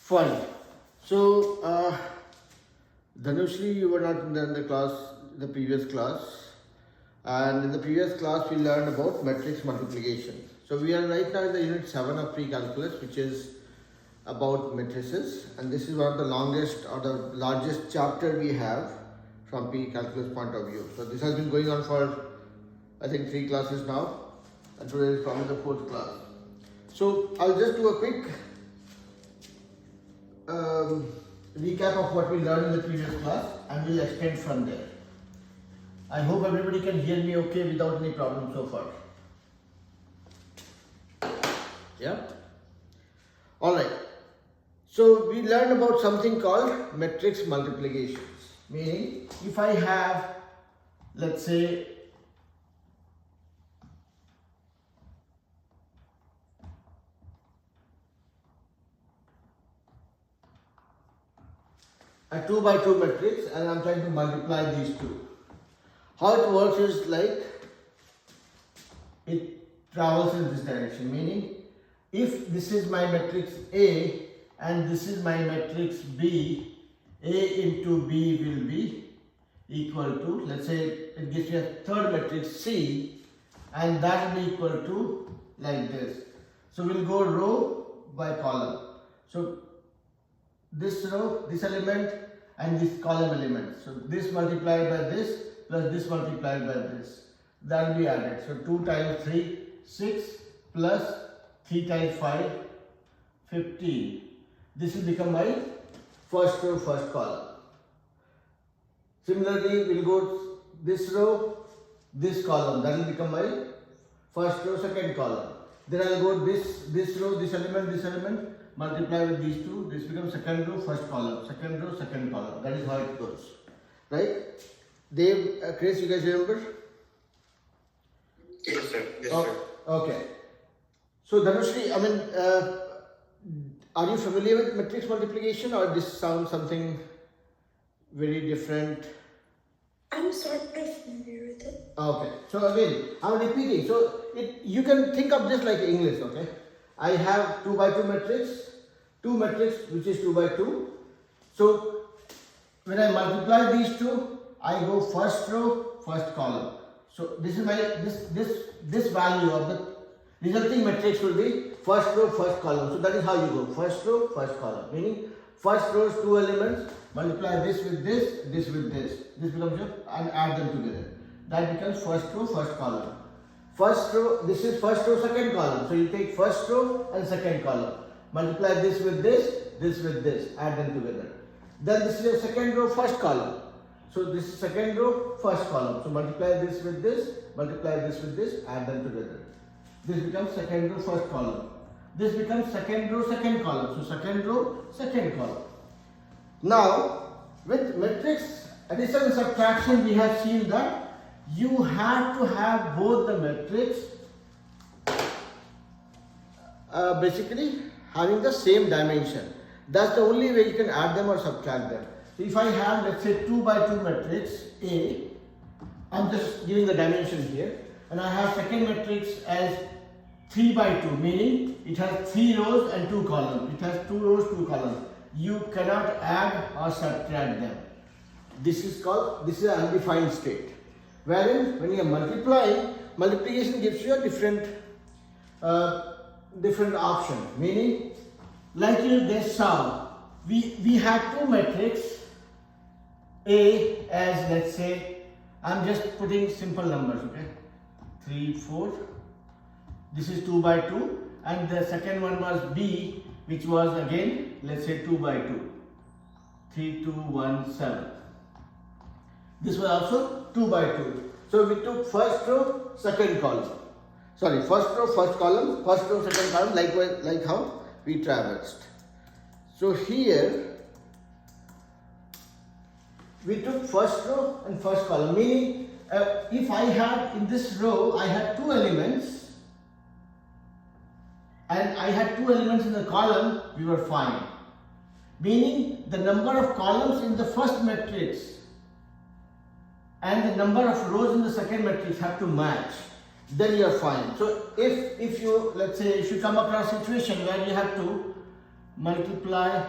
Fine. So, Dhanushri, you were not in the class, the previous class. And in the previous class, we learned about matrix multiplication. So, we are right now in the unit 7 of pre-calculus, which is about matrices. And this is one of the longest or the largest chapter we have from pre-calculus point of view. So, this has been going on for, I think, 3 classes now. And today is probably the 4th class. So, I'll just do a quick recap of what we learned in the previous class and we'll extend from there. I hope everybody can hear me okay without any problem so far. Yeah? Alright. So we learned about something called matrix multiplications. Meaning if I have, let's say, a 2 by 2 matrix and I'm trying to multiply these two. How it works is like it travels in this direction, meaning if this is my matrix A and this is my matrix B, A into B will be equal to, let's say it gives me a third matrix C and that will be equal to like this. So we'll go row by column. So this row, this element and this column element. So this multiplied by this plus this multiplied by this. That will be added. So 2 times 3, 6 plus 3 times 5, 15. This will become my first row, first column. Similarly, we'll go this row, this column. That will become my first row, second column. Then I'll go this row, this element, multiply with these two. This becomes second row, first column, second row, second column. That is how it goes, right? Dave, Chris, you guys remember? Yes, sir. Yes, sir. Okay. So, Dhanushri, I mean, are you familiar with matrix multiplication, or this sounds something very different? I'm sort of familiar with it. Okay. So again, I'm repeating. So you can think of this like English. Okay. I have 2 by 2 matrix, 2 matrix which is 2 by 2. So when I multiply these two, I go first row, first column. So this is my this value of the resulting matrix will be first row, first column. So that is how you go first row, first column. Meaning first row is 2 elements, multiply this with this, this with this. This becomes your and add them together. That becomes first row, first column. First row, this is first row, second column. So you take first row and second column. Multiply this with this, add them together. Then this is a second row, first column. So this is second row, first column. So multiply this with this, add them together. This becomes second row, first column. This becomes second row, second column. So second row, second column. Now, with matrix addition and subtraction, we have seen that you have to have both the matrix basically having the same dimension. That's the only way you can add them or subtract them. So if I have, let's say, 2 by 2 matrix A, I'm just giving the dimension here, and I have second matrix as 3 by 2, meaning it has 3 rows and 2 columns. It has 2 rows, 2 columns. You cannot add or subtract them. This is an undefined state. Wherein when you are multiplying, multiplication gives you a different option. Meaning, like you just saw, we have 2 matrix A as, let's say, I'm just putting simple numbers, okay? 3, 4. This is 2 by 2, and the second one was B, which was again, let's say, 2 by 2. 3, 2, 1, 7. This was also 2 by 2. So we took first row, second column. Sorry, first row, first column, first row, second column, likewise, like how we traversed. So here, we took first row and first column, meaning if I had in this row, I had 2 elements, and I had 2 elements in the column, we were fine. Meaning the number of columns in the first matrix and the number of rows in the second matrix have to match. then you are fine. So if you, let's say, if you come across a situation where you have to multiply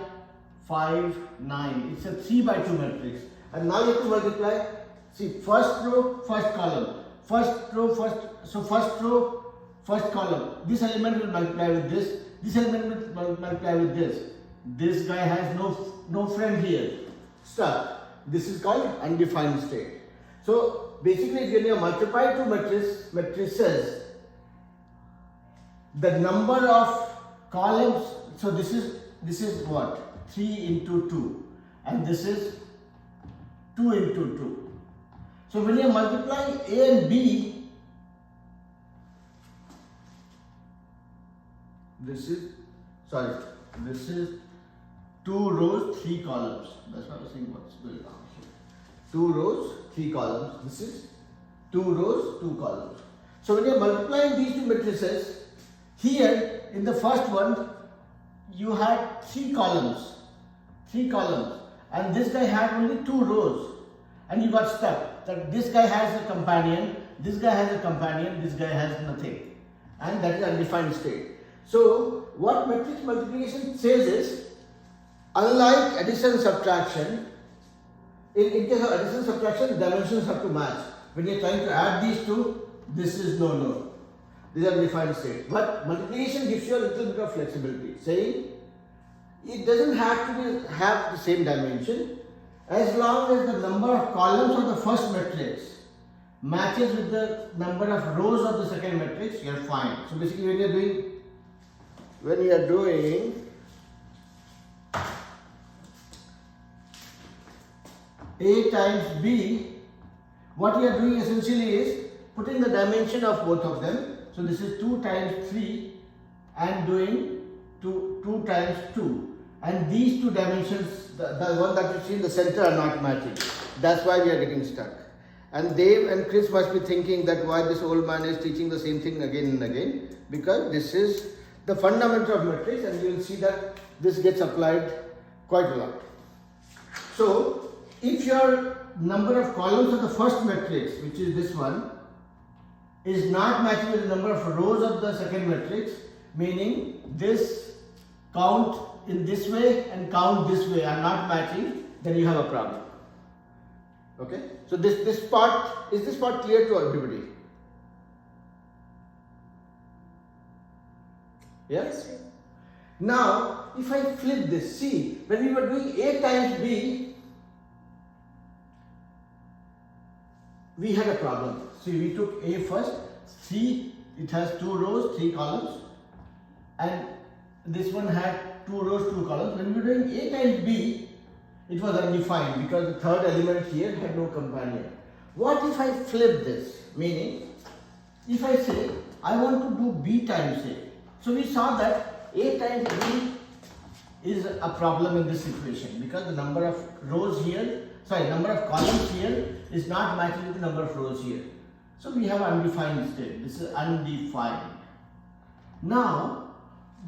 5, 9. It's a 3 by 2 matrix. And now you have to multiply, see, first row, first column. First row, first row, first column. This element will multiply with this. This element will multiply with this. This guy has no friend here. Stuck. This is called undefined state. So basically, when you multiply two matrices, the number of columns. So this is what? 3 into 2, and this is 2 into 2. So when you multiply A and B, this is 2 rows, 3 columns. That's what I was saying what's going on here. 2 rows, 3 columns. This is 2 rows, 2 columns. So when you're multiplying these two matrices, here in the first one, you had 3 columns. 3 columns. And this guy had only 2 rows. And you got stuck. That this guy has a companion, this guy has a companion, this guy has nothing. And that is undefined state. So what matrix multiplication says is, unlike addition and subtraction, in case of addition and subtraction, dimensions have to match. When you are trying to add these two, this is no. These are defined state. But multiplication gives you a little bit of flexibility, saying it doesn't have to have the same dimension. As long as the number of columns of the first matrix matches with the number of rows of the second matrix, you are fine. So basically, when you are doing A times B, what you are doing essentially is putting the dimension of both of them. So this is 2 times 3 and doing 2 times 2. And these two dimensions, the one that you see in the center, are not matching. That's why we are getting stuck. And Dave and Chris must be thinking that why this old man is teaching the same thing again and again, because this is the fundamental of matrix, and you will see that this gets applied quite a lot. So if your number of columns of the first matrix, which is this one, is not matching with the number of rows of the second matrix, meaning this count in this way and count this way are not matching, then you have a problem. Okay? So is this part clear to everybody? Yes? Now, if I flip this, see, when we were doing A times B, we had a problem. See, we took A first, 3, it has 2 rows, 3 columns, and this one had 2 rows, 2 columns. When we were doing A times B, it was undefined because the third element here had no companion. What if I flip this? Meaning, if I say, I want to do B times A. So we saw that A times B is a problem in this equation because the number of rows here, number of columns here is not matching with the number of rows here. So we have undefined state. This is undefined. Now,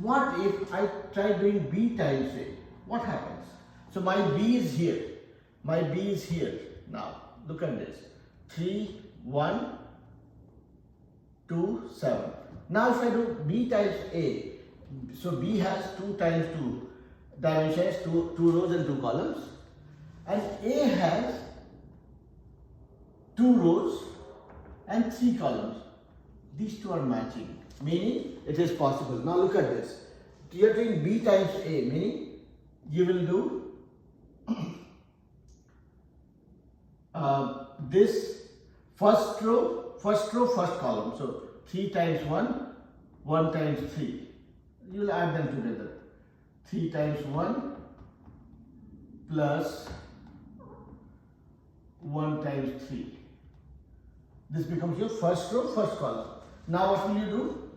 what if I try doing B times A? What happens? So my B is here. My B is here. Now, look at this. 3, 1, 2, 7. Now if I do B times A, so B has 2 times 2 dimensions, 2 rows and 2 columns. And A has 2 rows and 3 columns. These two are matching, meaning it is possible. Now look at this. You are doing B times A, meaning you will do this first row, first column. So 3 times 1, 1 times 3. You will add them together. 3 times 1 plus 1 times 3. This becomes your first row, first column. Now what will you do?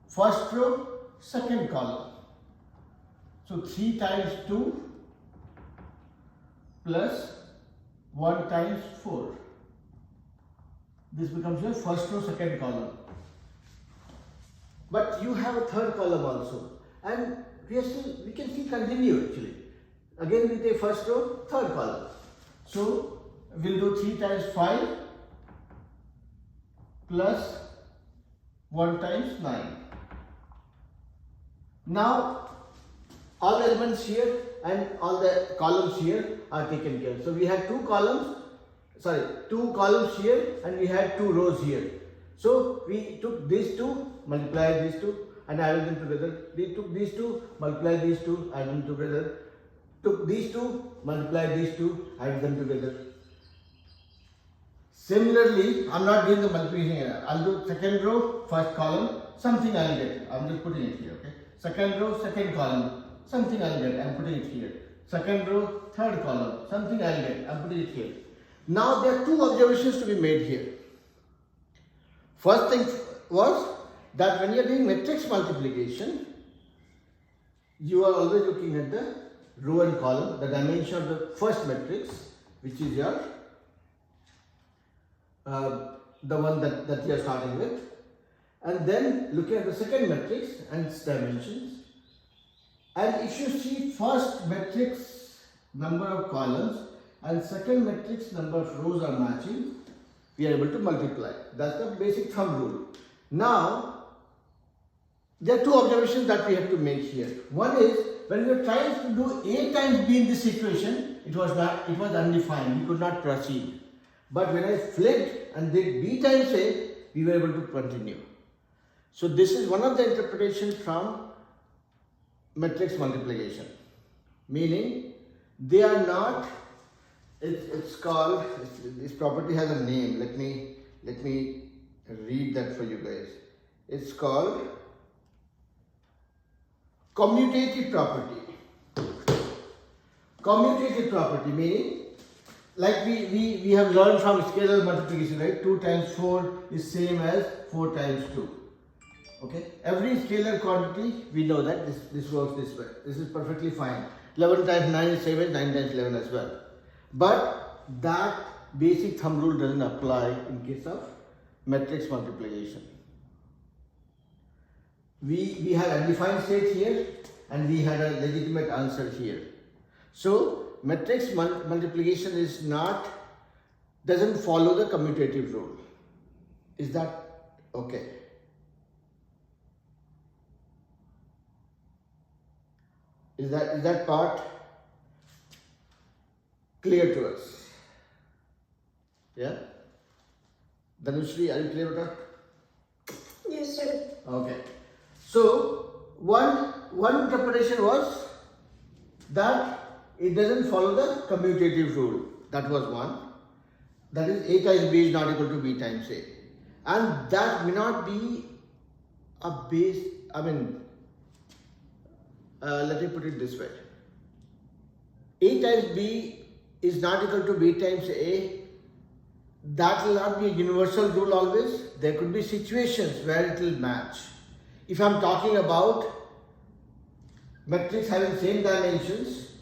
First row, second column. So 3 times 2 plus 1 times 4. This becomes your first row, second column. But you have a third column also. And we can still continue actually. Again we take first row, third column. So we'll do 3 times 5 plus 1 times 9. Now all the elements here and all the columns here are taken care. So we had two columns here and we had two rows here. So we took these two, multiplied these two and added them together. We took these two, multiplied these two, added them together. Took these two, multiplied these two, added them together. Similarly, I'm not doing the multiplication here. I'll do second row, first column, something I'll get. I'm just putting it here, okay? Second row, second column, something I'll get. I'm putting it here. Second row, third column, something I'll get. I'm putting it here. Now there are two observations to be made here. First thing was that when you are doing matrix multiplication, you are always looking at the row and column, the dimension of the first matrix, which is your the one that you are starting with, and then looking at the second matrix and its dimensions. And if you see first matrix number of columns and second matrix number of rows are matching, we are able to multiply. That's the basic thumb rule. Now, there are two observations that we have to make here. One is, when we were trying to do A times B in this situation, it was undefined, we could not proceed. But when I flipped and did B times A, we were able to continue. So this is one of the interpretations from matrix multiplication. Meaning, they are not, it's called, this property has a name. Let me read that for you guys. It's called commutative property. Commutative property meaning, like we have learned from scalar multiplication, right? 2 times 4 is same as 4 times 2. Okay? Every scalar quantity, we know that this works this way. This is perfectly fine. 11 times 9 is same as 9 times 11 as well. But that basic thumb rule doesn't apply in case of matrix multiplication. We had a defined state here and we had a legitimate answer here. So matrix multiplication doesn't follow the commutative rule. Is that okay? Is that part clear to us? Yeah? Dhanushri, are you clear with that? Yes, sir. Okay. So one interpretation was that it doesn't follow the commutative rule. That was one. That is A times B is not equal to B times A. And that may not be a base, let me put it this way. A times B is not equal to B times A. That will not be a universal rule always. There could be situations where it will match. If I am talking about matrix having same dimensions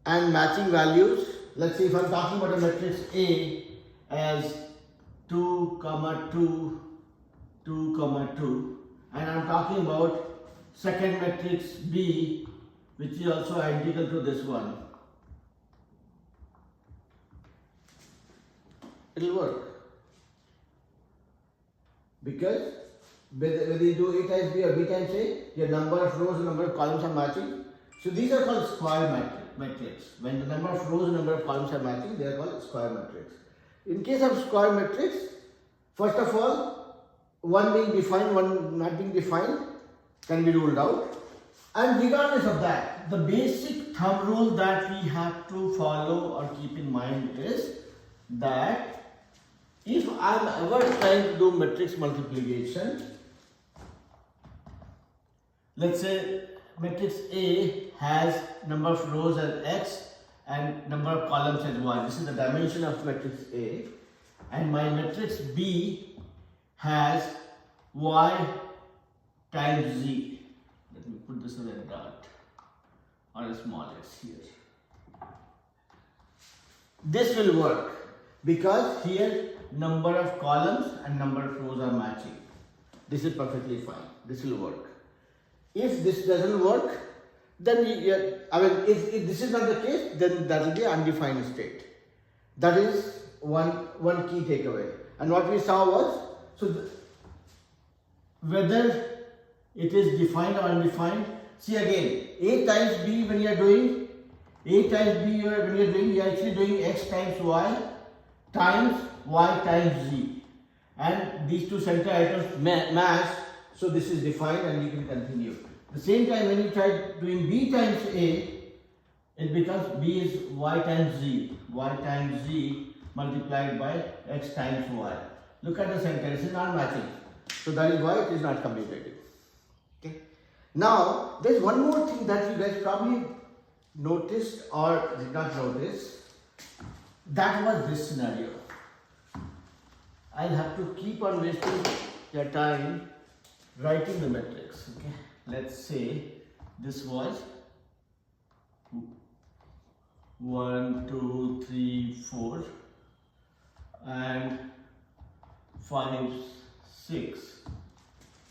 and matching values, let's say if I am talking about a matrix A as 2, 2, 2, 2, and I am talking about second matrix B, which is also identical to this one, it will work. Because whether you do A times B or B times A, your number of rows and number of columns are matching. So these are called square matrix. When the number of rows and number of columns are matching, they are called square matrix. In case of square matrix, first of all, one being defined, one not being defined can be ruled out. And regardless of that, the basic thumb rule that we have to follow or keep in mind is that if I am ever trying to do matrix multiplication, let's say matrix A has number of rows as x and number of columns as y. This is the dimension of matrix A. And my matrix B has y times z. Let me put this as a dot or a small x here. This will work because here number of columns and number of rows are matching. This is perfectly fine. This will work. If this doesn't work, then if this is not the case, then that will be an undefined state. That is one key takeaway. And what we saw was, whether it is defined or undefined, See again, A times B when you are doing, A times B when you are doing, you are actually doing X times Y times Z. And these two center items match, so this is defined and you can continue. At the same time, when you try doing B times A, it becomes B is Y times Z multiplied by X times Y. Look at the center, it is not matching. So that is why it is not commutative. Okay. Now, there is one more thing that you guys probably noticed or did not notice. That was this scenario. I'll have to keep on wasting your time writing the matrix. Okay. Let's say this was 1, 2, 3, 4 and 5, 6,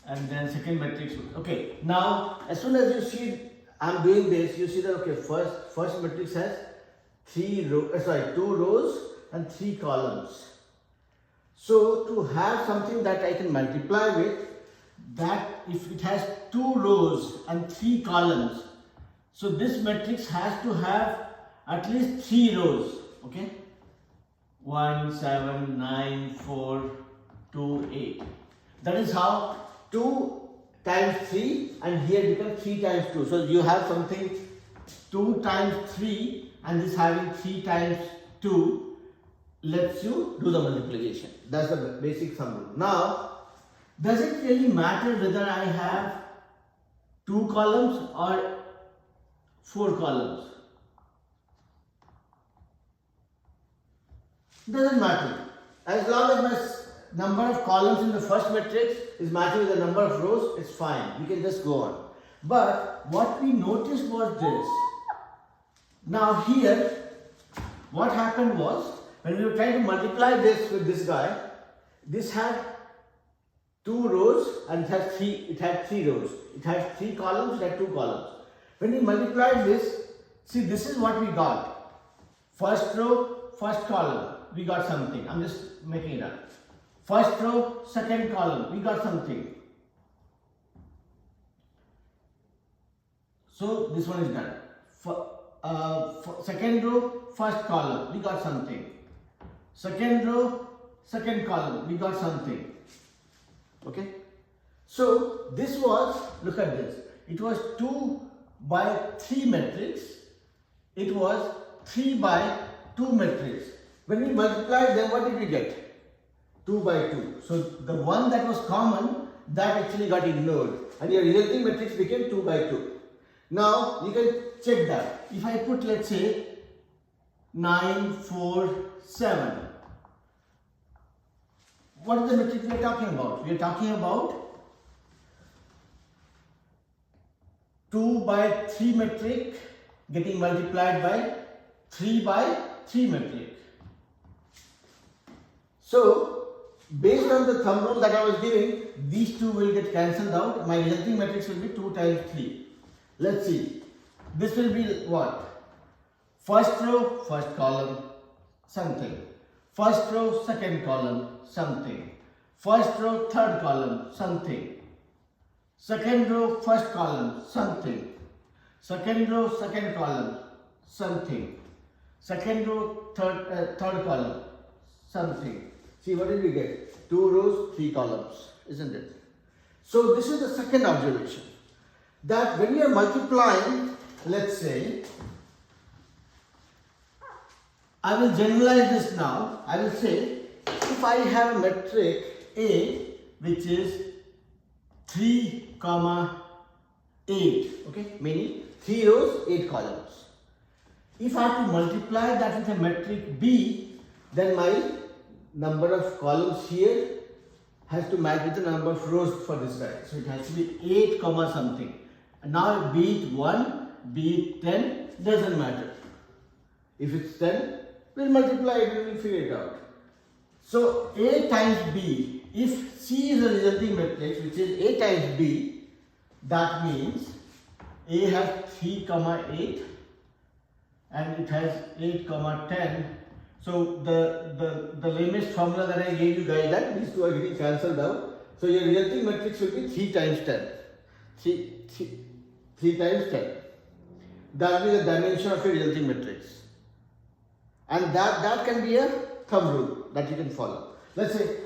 and then second matrix. Okay, now as soon as you see I'm doing this, you see that okay, first matrix has 2 rows and 3 columns. So to have something that I can multiply with, that if it has 2 rows and 3 columns, so this matrix has to have at least 3 rows. Okay, 1, 7, 9, 4, 2, 8. That is how 2 times 3 and here becomes 3 times 2. So you have something 2 times 3 and this having 3 times 2 lets you do the multiplication. That's the basic sum rule. Now, does it really matter whether I have 2 columns or 4 columns? Doesn't matter. As long as my number of columns in the first matrix is matching with the number of rows, it's fine. We can just go on. But what we noticed was this. Now here, what happened was, when we were trying to multiply this with this guy, this had 2 rows and it had 3 rows. It had 3 columns, it had 2 columns. When we multiplied this, see, this is what we got. First row, first column, we got something. I'm just making it up. First row, second column, we got something. So this one is done. Second row, first column, we got something. Second row, second column, we got something. Okay. So this was, look at this. It was 2 by 3 matrix. It was 3 by 2 matrix. When we multiplied them, what did we get? 2 by 2. So the one that was common, that actually got ignored. And your resulting matrix became 2 by 2. Now you can check that. If I put, let's say, 9, 4, 7. What is the matrix we are talking about? We are talking about 2 by 3 matrix getting multiplied by 3 by 3 matrix. So, based on the thumb rule that I was giving, these two will get cancelled out. My resulting matrix will be 2 times 3. Let's see. This will be what? First row, first column, something. First row, second column, something. First row, third column, something. Second row, first column, something. Second row, second column, something. Second row, third column, something. See, what did we get? 2 rows, 3 columns, isn't it? So this is the second observation. That when you are multiplying, let's say, I will generalize this now. I will say, if I have a matrix A, which is 3, 8, okay, meaning 3 rows, 8 columns. If I have to multiply that with a matrix B, then my number of columns here has to match with the number of rows for this guy. So it has to be 8, something. And now be it 1, be it 10, doesn't matter. If it's 10, we'll multiply it and we'll figure it out. So A times B, if C is a resulting matrix which is A times B, that means A has 3, 8 and it has 8, 10. So the lamest formula that I gave you guys, that these two are getting cancelled out. So your resulting matrix will be 3 times 10. 3 times 10. That will be the dimension of your resulting matrix. And that can be a thumb rule that you can follow. Let's say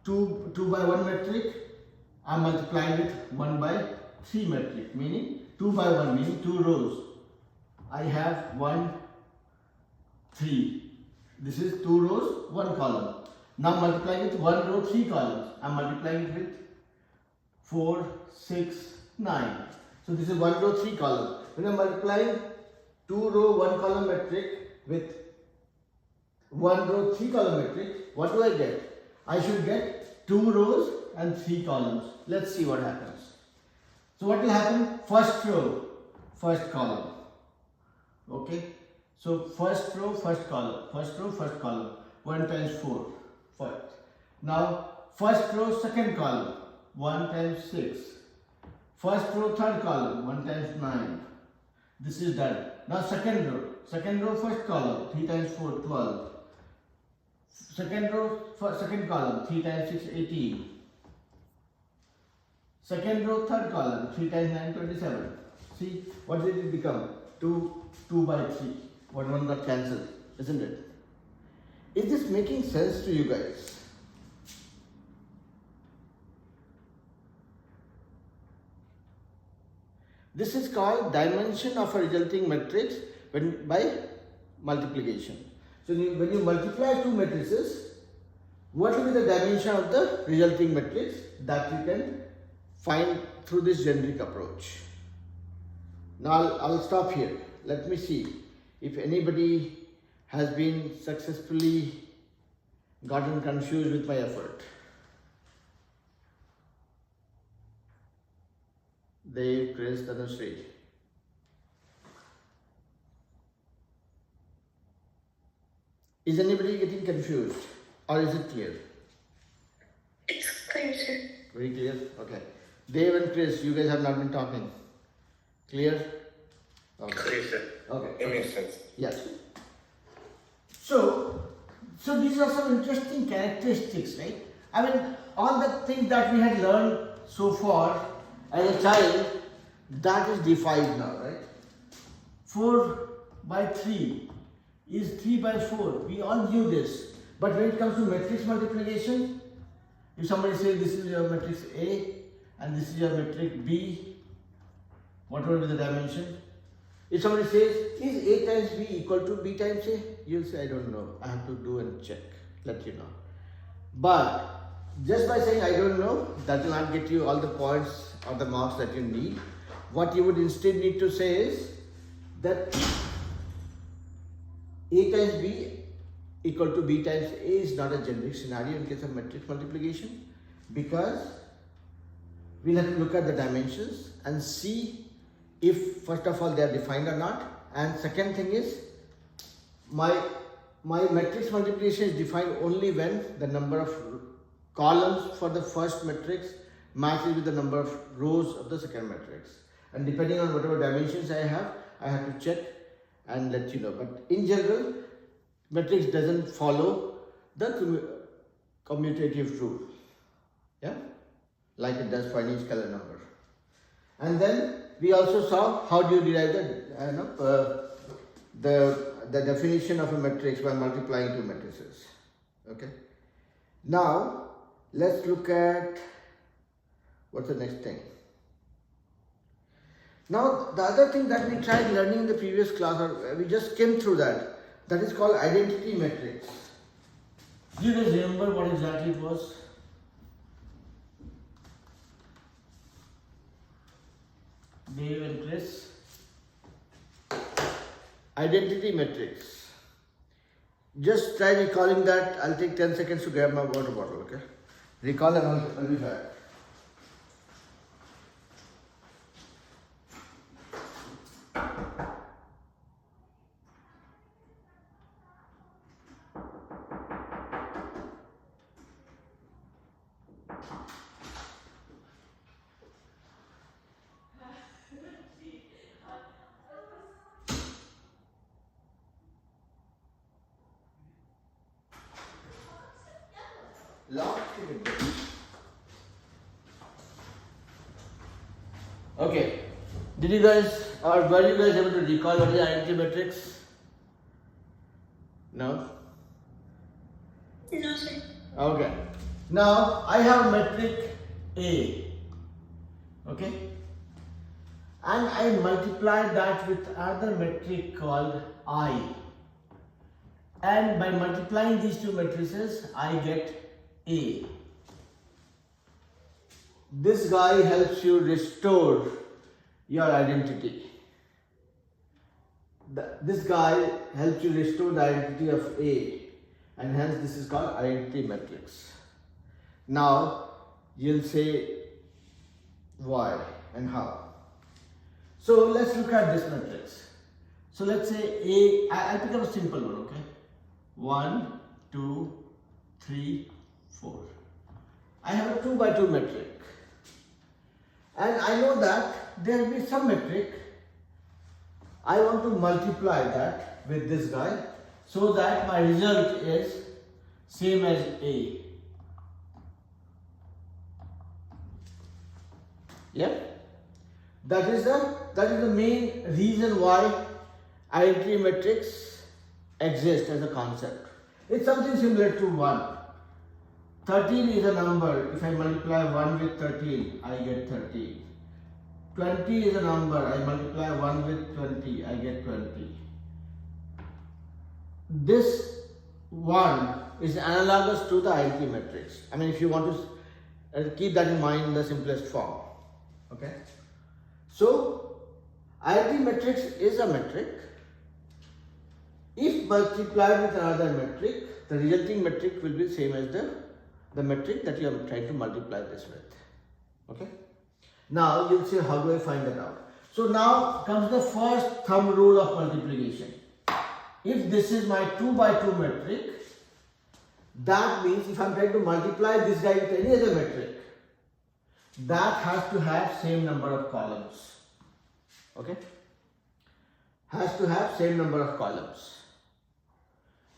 2 by 1 metric, I'm multiplying with 1 by 3 metric, meaning 2 by 1, meaning 2 rows. I have 1, 3. This is 2 rows, 1 column. Now multiplying with 1 row, 3 columns. I'm multiplying it with 4, 6, 9. So this is 1 row, 3 column. When I'm multiplying 2 row, 1 column metric with 1 row, 3 column metric, what do I get? I should get 2 rows and 3 columns. Let's see what happens. So what will happen? First row, first column. Okay. So first row, first column. First row, first column. 1 times 4. First. Now first row, second column. 1 times 6. First row, third column. 1 times 9. This is done. Now second row. Second row, first column. 3 times 4, 12. Second row, second column. 3 times 6, 18. Second row, third column. 3 times 9, 27. See, what did it become? 2 by 3. One got cancelled, isn't it? Is this making sense to you guys? This is called dimension of a resulting matrix by multiplication. So when you multiply two matrices, what will be the dimension of the resulting matrix? That you can find through this generic approach. Now I'll stop here. Let me see if anybody has been successfully gotten confused with my effort. Dave, Chris, Tanushree. Is anybody getting confused or is it clear? It's clear, sir. Very clear? Okay. Dave and Chris, you guys have not been talking. Clear? Okay. Clear, sir. Okay. It makes sense. Yes. So these are some interesting characteristics, right? I mean, all the things that we had learned so far as a child, that is defined now, right? 4 by 3 is 3 by 4. We all knew this. But when it comes to matrix multiplication, if somebody says this is your matrix A and this is your matrix B, whatever be the dimension, if somebody says, is A times B equal to B times A? You'll say, I don't know. I have to do and check, let you know. But just by saying I don't know, that will not get you all the points or the marks that you need. What you would instead need to say is that A times B equal to B times A is not a generic scenario in case of matrix multiplication, because we'll have to look at the dimensions and see if first of all they are defined or not, and second thing is my matrix multiplication is defined only when the number of columns for the first matrix matches with the number of rows of the second matrix, and depending on whatever dimensions I have to check and let you know. But in general, matrix doesn't follow the commutative rule, yeah, like it does for any scalar number. And then we also saw how do you derive the definition of a matrix by multiplying two matrices. Okay. Now let's look at what's the next thing. Now the other thing that we tried learning in the previous class, or we just came through that is called identity matrix. Do you guys remember what exactly it was? Dave and Chris. Identity matrix. Just try recalling that. I'll take 10 seconds to grab my water bottle, okay? Recall and I'll be back. Okay, Did you guys, or were you guys able to recall what is identity matrix? No? No, sir. Okay. Now I have metric A. Okay? And I multiply that with another metric called I. And by multiplying these two matrices, I get A. This guy helps you restore your identity. This guy helps you restore the identity of A, and hence this is called identity matrix. Now you'll say why and how. So let's look at this matrix. So let's say I'll pick up a simple one, okay? 1, 2, 3, 4. I have a 2 by 2 metric. And I know that there will be some metric. I want to multiply that with this guy so that my result is same as A. Yeah? That is the main reason why identity matrix exists as a concept. It's something similar to 1. 13 is a number. If I multiply 1 with 13, I get 13. 20 is a number. I multiply 1 with 20, I get 20. This 1 is analogous to the identity matrix. I mean, if you want to keep that in mind in the simplest form. Okay? So, identity matrix is a metric. If multiplied with another metric, the resulting metric will be same as the metric that you are trying to multiply this with. Okay? Now you'll say, how do I find that out? So now comes the first thumb rule of multiplication. If this is my 2 by 2 metric, that means if I'm trying to multiply this guy with any other metric, that has to have same number of columns. Okay? Has to have same number of columns.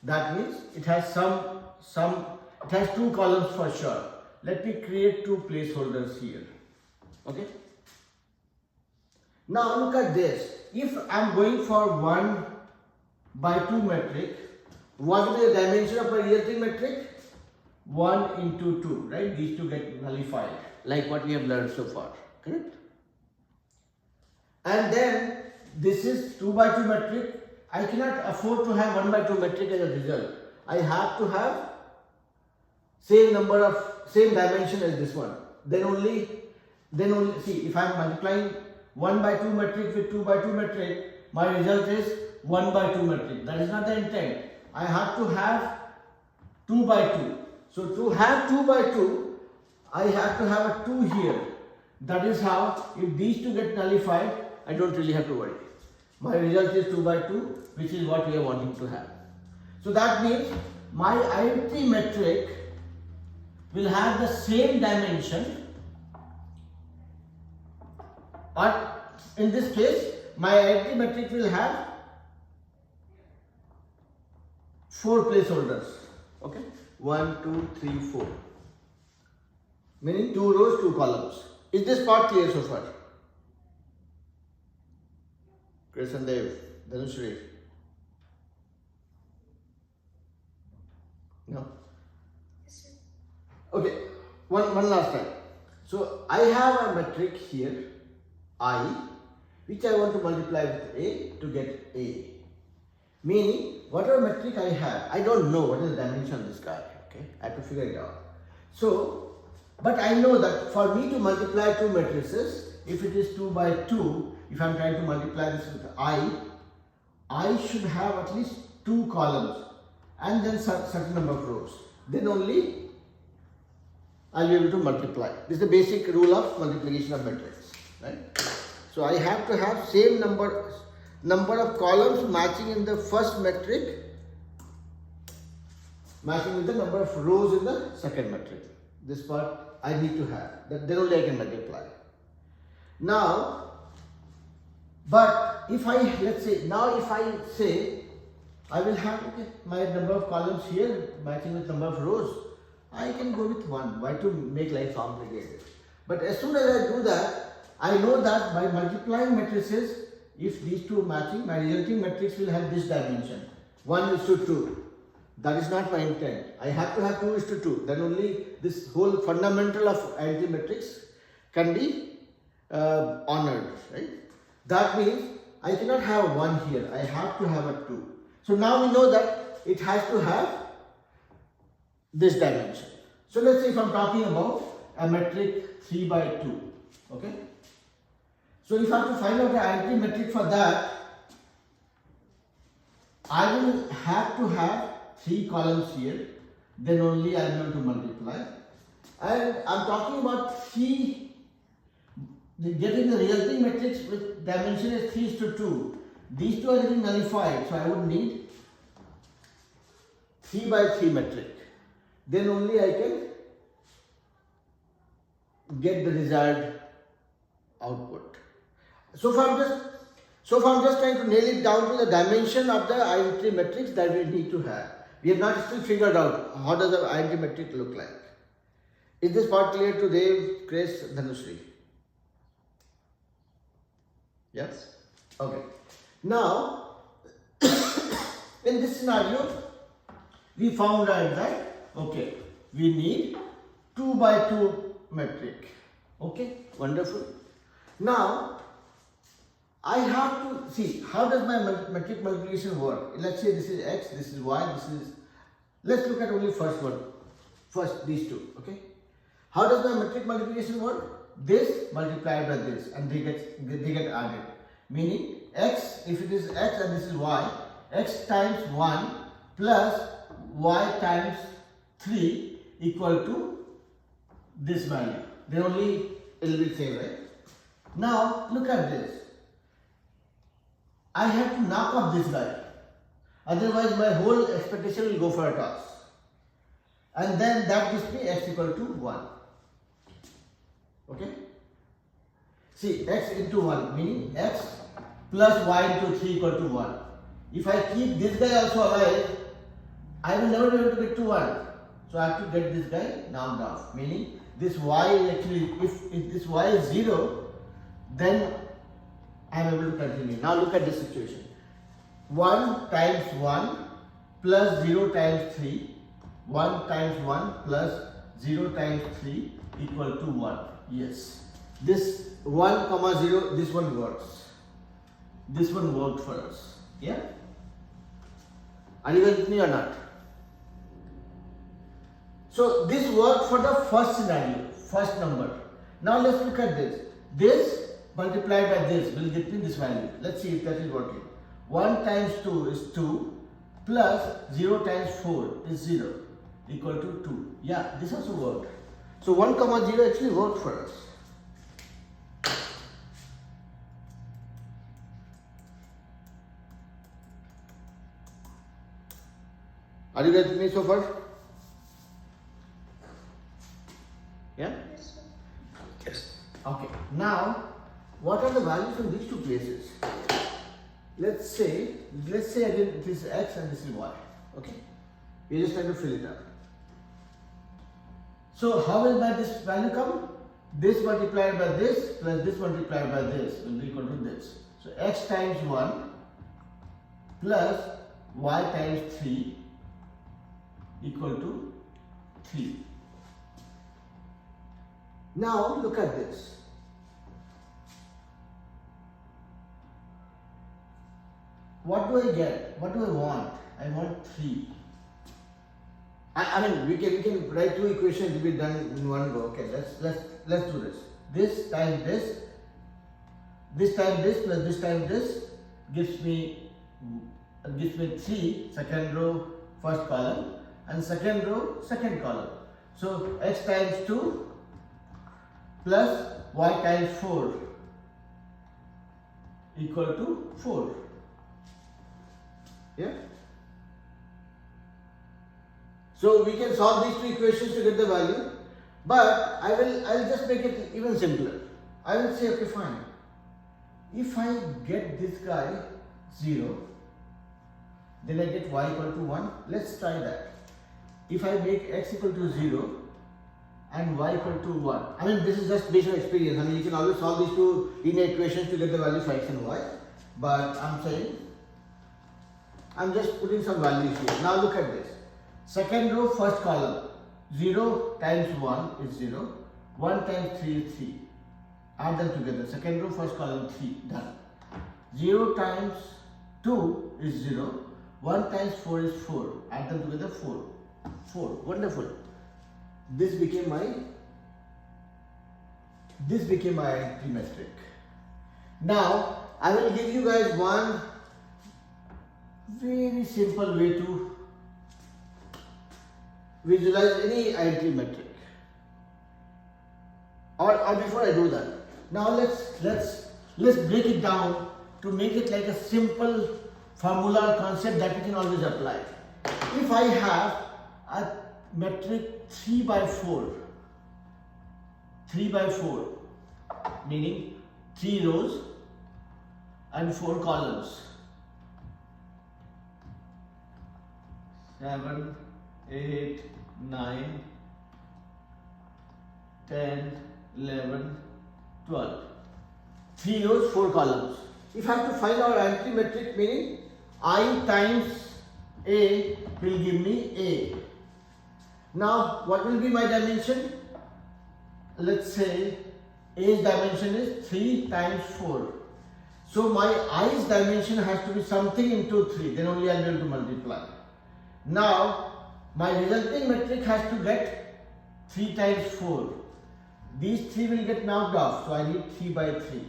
That means it has it has 2 columns for sure. Let me create 2 placeholders here. Okay? Now look at this. If I am going for 1 by 2 metric, what is the dimension of my resulting metric? 1 into 2, right? These two get nullified, like what we have learned so far, correct? And then this is 2 by 2 metric. I cannot afford to have 1 by 2 metric as a result. I have to have same dimension as this one. Then only see, if I am multiplying 1 by 2 metric with 2 by 2 metric, my result is 1 by 2 metric. That is not the intent. I have to have 2 by 2. So to have 2 by 2, I have to have a 2 here. That is how, if these two get nullified, I don't really have to worry. My result is 2 by 2, which is what we are wanting to have. So that means my identity metric will have the same dimension, but in this case, my identity metric will have 4 placeholders. Okay? 1, 2, 3, 4. Meaning 2 rows, 2 columns. Is this part clear so far? Krishnan Dev, Dhanushri. No? Yes, sir. Okay, one last time. So I have a metric here, I, which I want to multiply with A to get A. Meaning, whatever metric I have, I don't know what is the dimension of this guy. Okay, I have to figure it out. So, but I know that for me to multiply 2 matrices, if it is 2 by 2, if I am trying to multiply this with I should have at least 2 columns and then certain number of rows. Then only I'll be able to multiply. This is the basic rule of multiplication of matrix, right? So I have to have same number of columns matching in the first metric, matching with the number of rows in the second metric. This part I need to have. Then only I can multiply. Now, but if I, let's say, now if I say, I will have my number of columns here matching with number of rows, I can go with 1. Why to make life complicated? But as soon as I do that, I know that by multiplying matrices, if these two are matching, my resulting matrix will have this dimension, 1:2. That is not my intent. I have to have 2:2. Then only this whole fundamental of identity matrix can be honored, right? That means I cannot have 1 here. I have to have a 2. So now we know that it has to have this dimension. So let's say if I'm talking about a metric 3/2, okay? So if I have to find out the identity metric for that, I will have to have 3 columns here, then only I am able to multiply. And I'm talking about 3, getting the resulting matrix with dimension is 3:2. These two are getting nullified, so I would need 3/3 metric. Then only I can get the desired output. So far I'm just trying to nail it down to the dimension of the identity matrix that we need to have. We have not still figured out how does the identity matrix look like. Is this part clear to Dev, Chris, Dhanushree? Yes? Okay. Now, in this scenario, we found out that, okay, we need 2/2 metric. Okay, wonderful. Now, I have to see how does my metric multiplication work. Let's say this is x, this is y, this is. Let's look at only first one. First, these two. Okay. How does my metric multiplication work? This multiplied by this, and they get added. Meaning x, if it is x and this is y, x times 1 plus y times 3 equal to this value. Then only it will be same, right? Now look at this. I have to knock off this guy. Otherwise my whole expectation will go for a toss. And then that gives me x equal to 1. Okay? See, x into 1 meaning x plus y into 3 equal to 1. If I keep this guy also alive, I will never be able to get to 1. So I have to get this guy knocked off. Meaning this y is actually, if this y is 0, then I am able to continue. Now look at this situation. 1 times 1 plus 0 times 3. 1 times 1 plus 0 times 3 equal to 1. Yes. This 1 comma 0, this one works. This one worked for us. Yeah? Are you with me or not? So this worked for the first scenario, first number. Now let's look at this. This multiplied by this will get me this value. Let's see if that is working. 1 times 2 is 2 plus 0 times 4 is 0 equal to 2. Yeah, this also worked. So 1 comma 0 actually worked for us. Are you getting me so far? Yeah? Yes, sir. Yes. Okay. Now, what are the values in these two places? Let's say again this is x and this is y. Okay. We just trying to fill it up. So how will this value come? This multiplied by this plus this multiplied by this will be equal to this. So x times 1 plus y times 3 equal to 3. Now look at this. What do I get? What do I want? I want 3. I mean we can write two equations to be done in one go. Okay, let's do this. This times this times this plus this times this gives me 3, second row, first column, and second row, second column. So x times 2 plus y times 4 equal to 4. Yeah. So we can solve these two equations to get the value, but I'll just make it even simpler. I will say, okay, fine. If I get this guy 0, then I get y equal to 1. Let's try that. If I make x equal to 0, and y equal to 1. I mean, this is just based on experience. I mean, you can always solve these two linear equations to get the value for x and y. But I'm saying, I'm just putting some values here. Now look at this. Second row, first column. 0 times 1 is 0. 1 times 3 is 3. Add them together. Second row, first column, 3. Done. 0 times 2 is 0. 1 times 4 is 4. Add them together, 4. 4. Wonderful. This became my empty metric. Now I will give you guys one very simple way to visualize any empty metric. Or before I do that, now let's break it down to make it like a simple formula or concept that we can always apply. If I have a metric 3 by 4, meaning 3 rows and 4 columns, 7, 8, 9, 10, 11, 12. 3 rows, 4 columns. If I have to find our empty metric, meaning I times A will give me A. Now, what will be my dimension? Let's say A's dimension is 3 times 4. So my I's dimension has to be something into 3, then only I'll be able to multiply. Now, my resulting metric has to get 3 times 4. These 3 will get knocked off, so I need 3 by 3.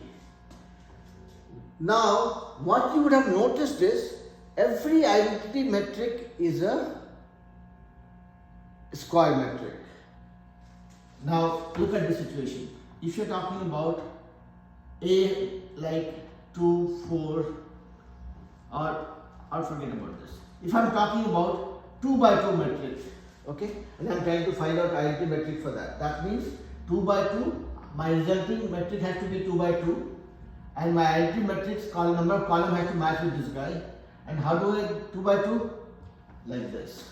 Now, what you would have noticed is, every identity metric is a square metric. Now look at the situation. If you're talking about A like 2, 4 or forget about this. If I'm talking about 2 by 2 matrix, okay, and I'm trying to find out identity metric for that. That means 2 by 2, my resulting metric has to be 2 by 2 and my identity matrix number of column has to match with this guy. And how do I 2 by 2? Like this.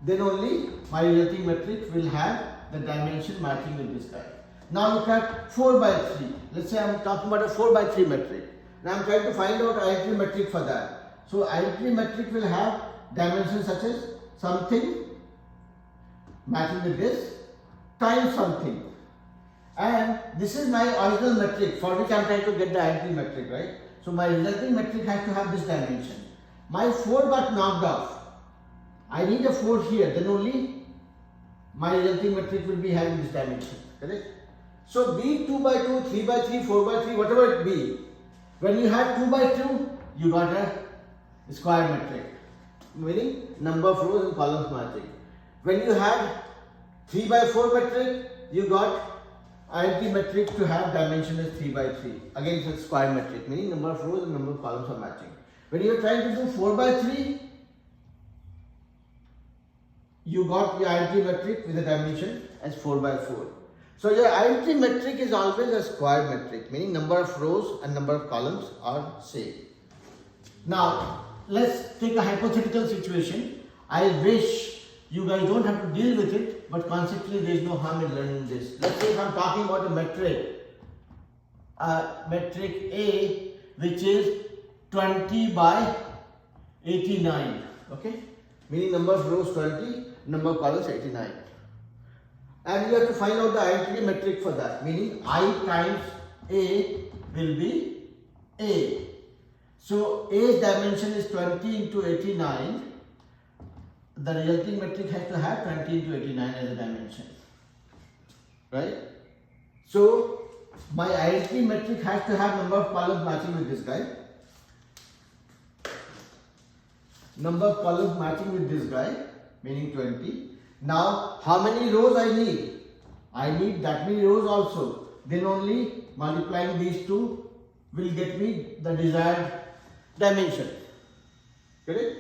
Then only my resulting metric will have the dimension matching with this guy. Now look at 4 by 3. Let's say I'm talking about a 4 by 3 metric. Now I'm trying to find out identity metric for that. So identity metric will have dimensions such as something matching with this times something. And this is my original metric for which I'm trying to get the identity metric, right? So my resulting metric has to have this dimension. My 4 got knocked off. I need a 4 here, then only my resulting metric will be having this dimension, correct? So be 2 by 2, 3 by 3, 4 by 3, whatever it be. When you have 2 by 2, you got a square metric, meaning number of rows and columns matching. When you had 3 by 4 metric, you got identity metric to have dimension as 3 by 3. Again, it's a square metric, meaning number of rows and number of columns are matching. When you are trying to do 4 by 3, you got your identity metric with a dimension as 4 by 4. So your identity metric is always a square metric, meaning number of rows and number of columns are same. Now, let's take a hypothetical situation. I wish you guys don't have to deal with it, but conceptually there is no harm in learning this. Let's say if I'm talking about a metric A, which is 20 by 89, okay? Meaning number of rows 20, number of columns 89. And you have to find out the identity metric for that, meaning I times A will be A. So A's dimension is 20 into 89. The resulting metric has to have 20 into 89 as a dimension, right? So my identity metric has to have number of columns matching with this guy. Number of columns matching with this guy, meaning 20. Now, how many rows I need? I need that many rows also. Then only multiplying these two will get me the desired dimension. Correct?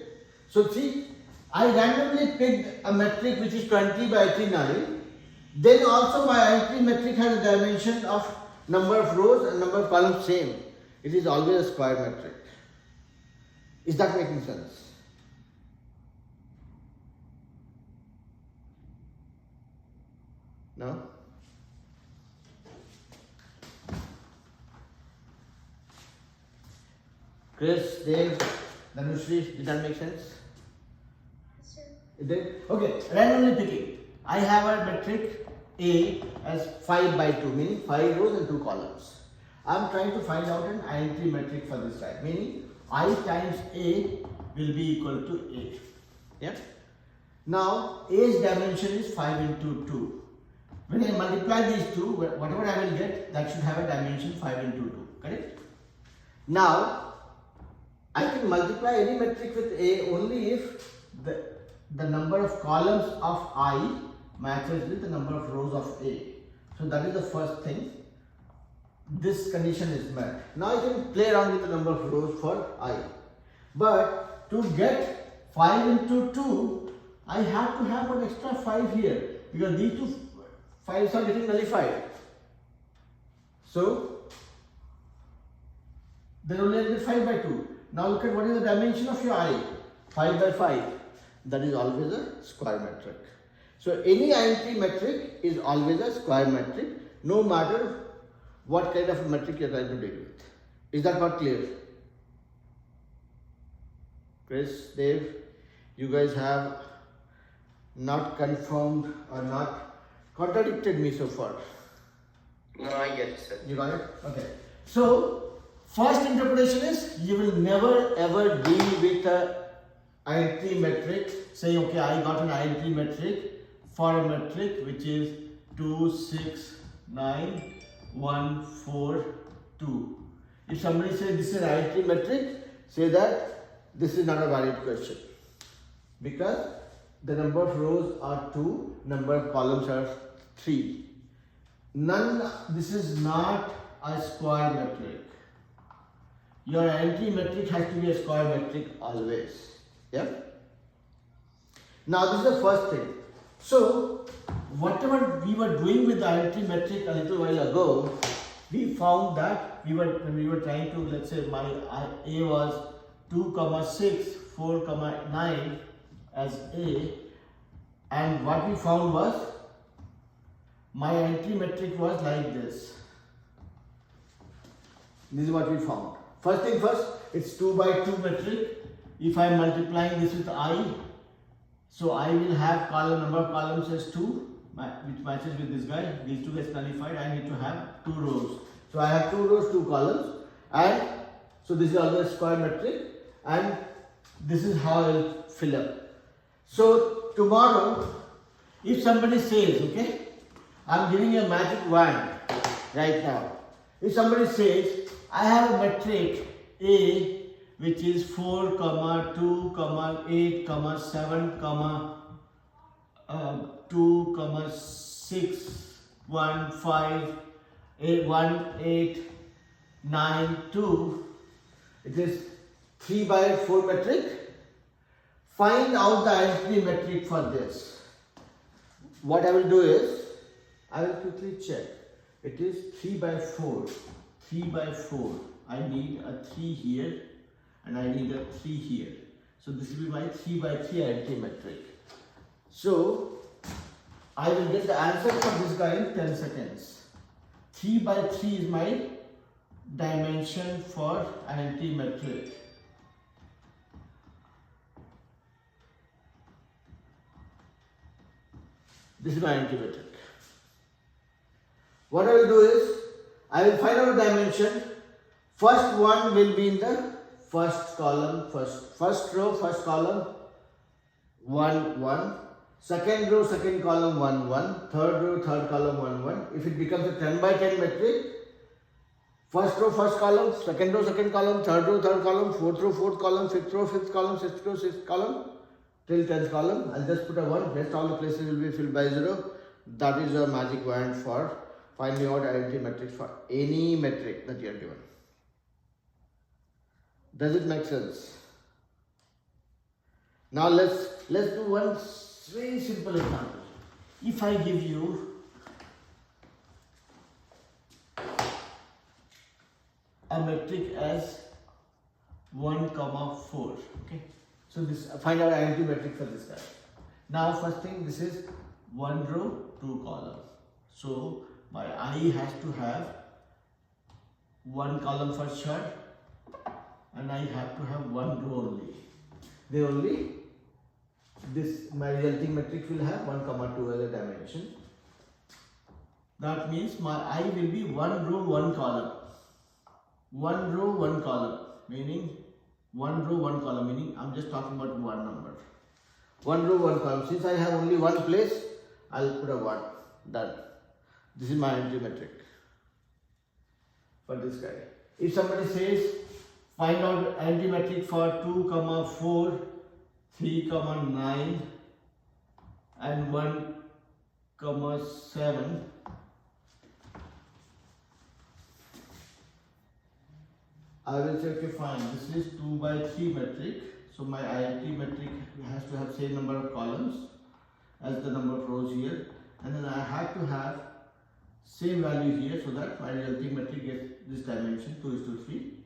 So see, I randomly picked a metric which is 20 by 89. Then also my identity metric has a dimension of number of rows and number of columns same. It is always a square metric. Is that making sense? No? Chris, Dave, Dhanushri, did that make sense? Yes, sir. It did? Okay, randomly picking. I have a metric A as 5 by 2, meaning 5 rows and 2 columns. I am trying to find out an identity metric for this guy, meaning I times A will be equal to A. Yeah? Now, A's dimension is 5 into 2. When I multiply these two, whatever I will get, that should have a dimension 5 into 2. Correct? Now, I can multiply any metric with A only if the number of columns of I matches with the number of rows of A. So that is the first thing. This condition is met. Now I can play around with the number of rows for I. But to get 5 into 2, I have to have an extra 5 here because these two 5s are getting nullified. So then only I get 5 by 2. Now look at what is the dimension of your I. 5 by 5. That is always a square metric. So any identity metric is always a square metric, no matter what kind of metric you are trying to deal with. Is that part clear? Chris, Dave, you guys have not confirmed or not contradicted me so far. No, I get it, sir. You got it? Okay. So, first interpretation is you will never ever deal with a identity metric saying, okay, I got an identity metric for a metric which is 2, 6, 9, 1, 4, 2. If somebody says this is an identity metric, say that this is not a valid question because the number of rows are 2, number of columns are 3. This is not a square metric. Your identity metric has to be a square metric always. Yeah? Now this is the first thing. So whatever we were doing with the identity metric a little while ago, we found that when we were trying to, let's say my A was 2, 6, 4, 9 as A, and what we found was my identity metric was like this. This is what we found. First thing first, it's 2 by 2 metric. If I am multiplying this with I, so I will have number of columns as 2, which matches with this guy. These two gets nullified. I need to have 2 rows. So I have 2 rows, 2 columns, and so this is also a square metric, and this is how I will fill up. So tomorrow, if somebody says, okay, I am giving you a magic wand right now. If somebody says, I have a metric A which is 4, 2, 8, 7, 2, 6, 1, 5, 8, 1, 8, 9, 2. It is 3 by 4 metric. Find out the identity metric for this. What I will do is, I will quickly check. It is 3 by 4. 3 by 4. I need a 3 here and I need a 3 here. So this will be my 3 by 3 identity metric. So I will get the answer for this guy in 10 seconds. 3 by 3 is my dimension for identity metric. This is my identity metric. What I will do is, I will find out the dimension. First one will be in the first column, first row, first column, 1, 1. Second row, second column, 1, 1. Third row, third column, 1, 1. If it becomes a 10 by 10 metric, first row, first column, second row, second column, third row, third column, fourth row, fourth column, fifth row, fifth column, sixth row, sixth column, till 10th column. I'll just put a 1, rest all the places will be filled by 0. That is your magic wand for finding out identity metrics for any metric that you are given. Does it make sense? Now let's do one very simple example. If I give you a metric as 1, 4, okay? So this find out identity metric for this guy. Now first thing, this is 1 row, 2 column. So my I has to have one column for sure, and I have to have one row only. They only this my resulting matrix will have 1 comma 2 as a dimension. That means my I will be one row, one column. One row, one column, meaning one row, one column, meaning I'm just talking about one number. One row, one column. Since I have only one place, I'll put a 1. Done. This is my entry metric for this guy. If somebody says find out entry metric for 2, 4, 3, 9 and 1, 7, I will say okay fine, this is 2 by 3 metric, so my IIT metric has to have same number of columns as the number of rows here, and then I have to have same value here so that my resulting metric gets this dimension 2:3.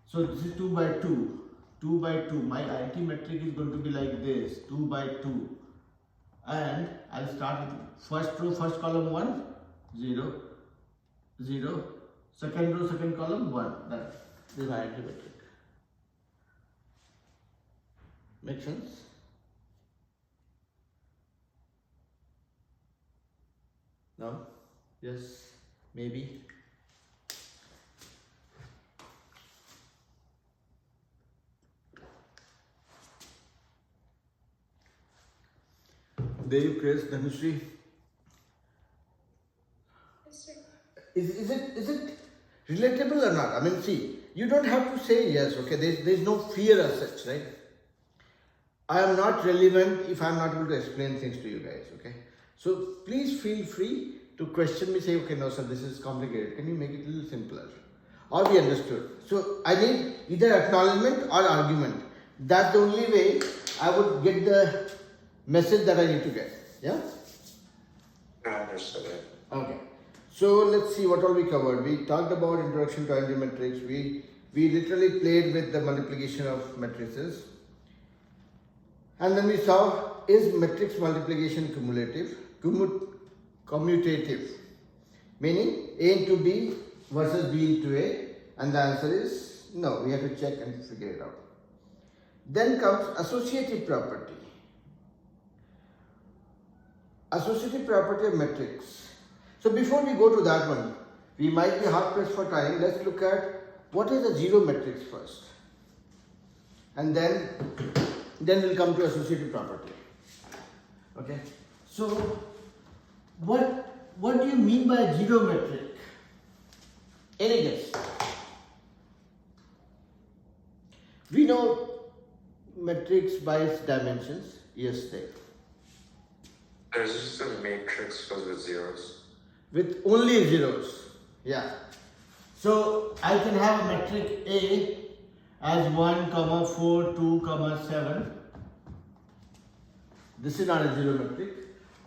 So this is 2 by 2, 2 by 2, my IIT metric is going to be like this, 2 by 2, and I'll start with first row, first column 1, 0, 0, second row, second column 1, that is my IIT metric. Make sense? No? Yes? Maybe? There you create the history. Yes, sir. Is it relatable or not? I mean, see, you don't have to say yes, okay? There's no fear as such, right? I am not relevant if I am not able to explain things to you guys, okay? So please feel free to question me, say, okay, no sir, this is complicated. Can you make it a little simpler? Or be understood. So I need either acknowledgement or argument. That's the only way I would get the message that I need to get. Yeah? I understood it. Okay. So let's see what all we covered. We talked about introduction to algebra matrix. We literally played with the multiplication of matrices. And then we saw, is matrix multiplication cumulative? Commutative. Meaning A into B versus B into A. And the answer is no. We have to check and figure it out. Then comes associative property. Associative property of matrix. So before we go to that one, we might be hard pressed for time. Let's look at what is a zero matrix first. And then we'll come to associative property. Okay. So what do you mean by a zero metric? Any guess? We know matrix by its dimensions. Yes, they. There's just a matrix filled with zeros. With only zeros. Yeah. So I can have a metric A as 1, 4, 2, 7. This is not a zero metric.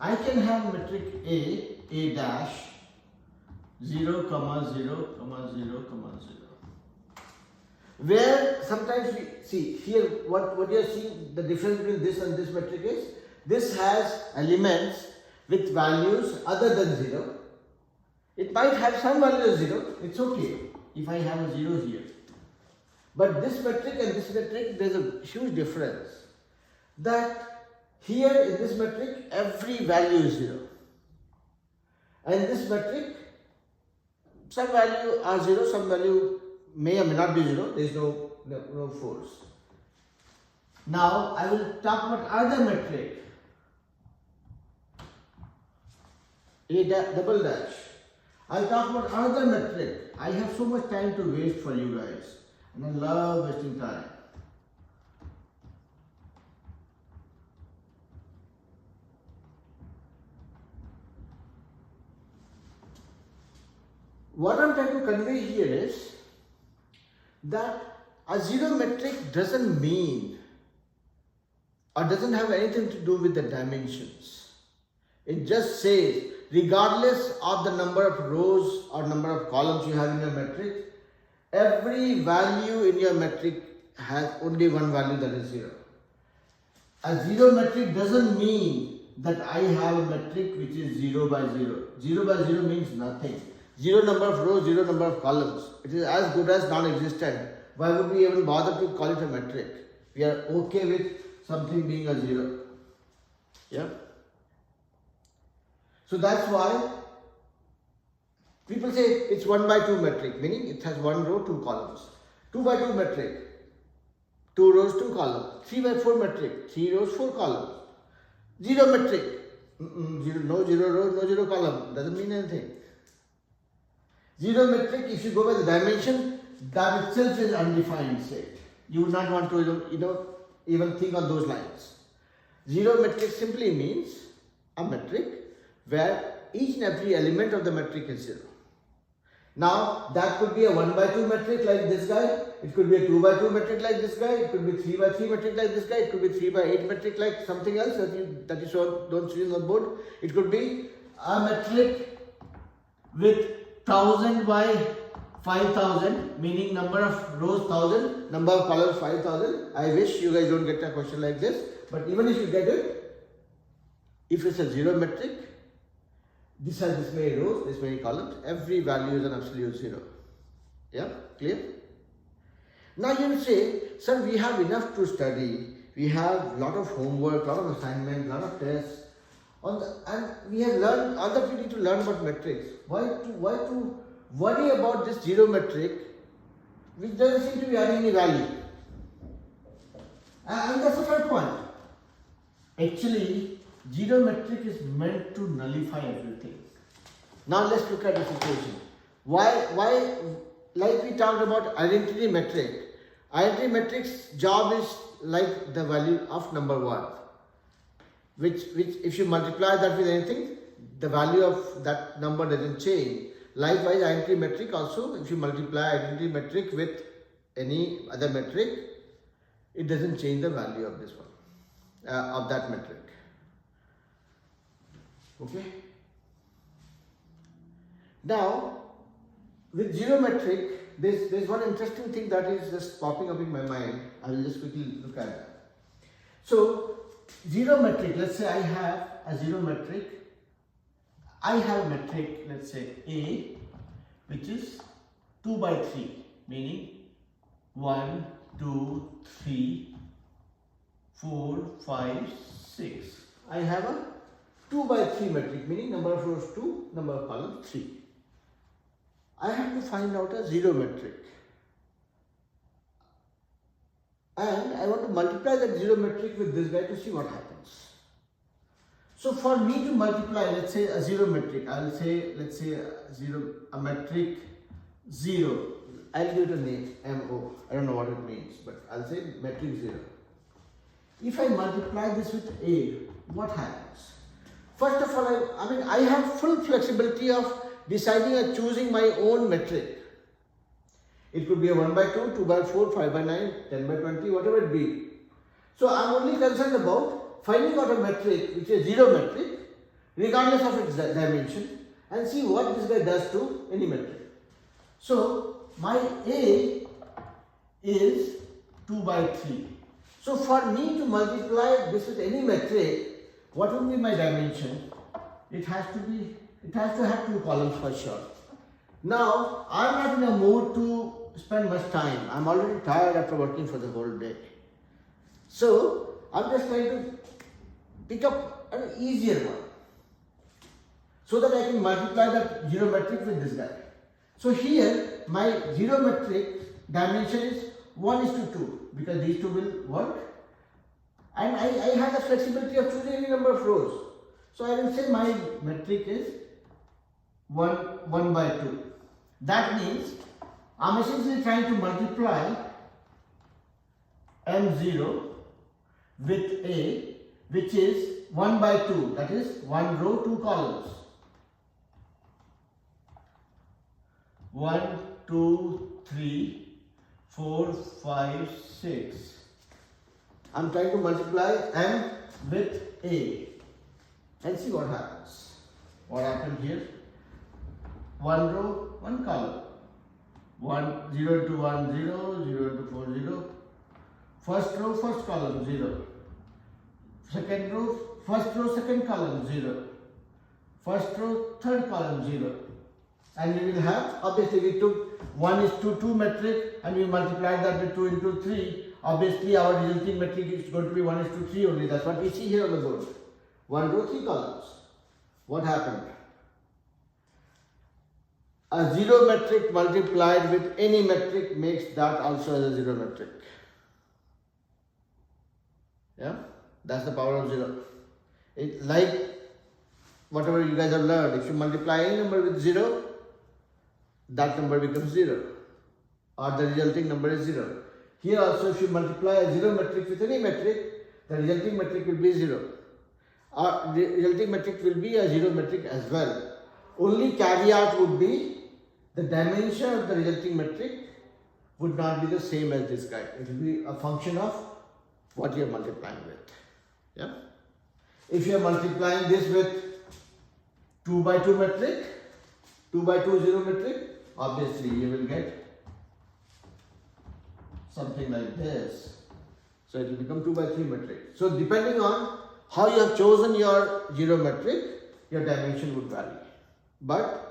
I can have metric A dash 0, 0, 0, 0. Where sometimes we see here what you are seeing, the difference between this and this metric is, this has elements with values other than 0. It might have some value of 0, it's okay if I have a 0 here. But this metric and this metric, there is a huge difference. That here in this metric, every value is 0. And in this metric, some value are 0, some value may or may not be 0, there is no force. Now I will talk about other metric. Double dash. I'll talk about another metric. I have so much time to waste for you guys, and I love wasting time. What I'm trying to convey here is that a zero metric doesn't mean or doesn't have anything to do with the dimensions. It just says, regardless of the number of rows or number of columns you have in your metric, every value in your metric has only one value, that is 0. A zero metric doesn't mean that I have a metric which is 0 by 0. 0 by 0 means nothing. 0 number of rows, 0 number of columns. It is as good as non-existent. Why would we even bother to call it a metric? We are okay with something being a 0. Yeah. So that's why people say it's 1 by 2 metric, meaning it has 1 row, 2 columns. 2 by 2 metric, 2 rows, 2 columns. 3 by 4 metric, 3 rows, 4 columns. 0 metric, no 0 row, no 0 column, doesn't mean anything. 0 metric, if you go by the dimension, that itself is undefined state. You would not want to even think on those lines. 0 metric simply means a metric where each and every element of the metric is 0. Now that could be a 1 by 2 metric like this guy, it could be a 2 by 2 metric like this guy, it could be 3 by 3 metric like this guy, it could be 3 by 8 metric like something else that you don't see on the board. It could be a metric with 1000 by 5000, meaning number of rows 1000, number of columns 5000. I wish you guys don't get a question like this, but even if you get it, if it's a 0 metric, this has this many rows, this many columns, every value is an absolute 0. Yeah, clear? Now you will say, sir, we have enough to study, we have a lot of homework, a lot of assignments, a lot of tests, and we have learned, all that we need to learn about metrics. Why to worry about this 0 metric, which doesn't seem to be adding any value? And that's a fair point. Actually, 0 metric is meant to nullify everything. Now let's look at the situation. Why, like we talked about identity metric. Identity metric's job is like the value of number 1, which if you multiply that with anything, the value of that number doesn't change. Likewise, identity metric also, if you multiply identity metric with any other metric, it doesn't change the value of this one, of that metric. Okay. Now, with 0 metric, there's one interesting thing that is just popping up in my mind. I will just quickly look at that. So, 0 metric, let's say I have a 0 metric. I have a metric, let's say A, which is 2 by 3, meaning 1, 2, 3, 4, 5, 6. I have a 2 by 3 metric, meaning number of rows 2, number of columns 3. I have to find out a 0 metric. And I want to multiply that 0 metric with this guy to see what happens. So for me to multiply, let's say a 0 metric, I will say, let's say a metric 0. I'll give it a name, MO. I don't know what it means, but I'll say metric 0. If I multiply this with A, what happens? First of all, I have full flexibility of deciding or choosing my own metric. It could be a 1 by 2, 2 by 4, 5 by 9, 10 by 20, whatever it be. So I'm only concerned about finding out a metric which is 0 metric, regardless of its dimension, and see what this guy does to any metric. So my A is 2 by 3. So for me to multiply this with any metric, what would be my dimension? It has to have 2 columns for sure. Now, I'm not in a mood to spend much time. I'm already tired after working for the whole day. So, I'm just trying to pick up an easier one, so that I can multiply that 0 metric with this guy. So here, my 0 metric dimension is 1:2, because these two will work. And I have the flexibility of choosing any number of rows. So I will say my metric is 1 by 2. That means I'm essentially trying to multiply M0 with A, which is 1 by 2, that is 1 row, 2 columns. 1, 2, 3, 4, 5, 6. I'm trying to multiply M with A and see what happens. What happened here? 1 row, 1 column. 0 into 1, 0, 0 into 4, 0. First row, first column, 0. Second row, first row, second column 0, first row, third column 0, and we will have, obviously we took 1 is to 2 metric and we multiplied that with 2 into 3. Obviously our resulting metric is going to be 1 is to 3 only. That's what we see here on the board. 1 row, 3 columns. What happened? A 0 metric multiplied with any metric makes that also as a 0 metric. Yeah, that's the power of 0. It, like whatever you guys have learned, if you multiply any number with 0, that number becomes 0, or the resulting number is 0. Here also, if you multiply a 0 metric with any metric, the resulting metric will be 0. The resulting metric will be a 0 metric as well. Only caveat would be the dimension of the resulting metric would not be the same as this guy. It will be a function of what you are multiplying with. Yeah. If you are multiplying this with 2 by 2 metric, 2 by 2 0 metric, obviously you will get something like this. So it will become 2 by 3 metric. So depending on how you have chosen your 0 metric, your dimension would vary. But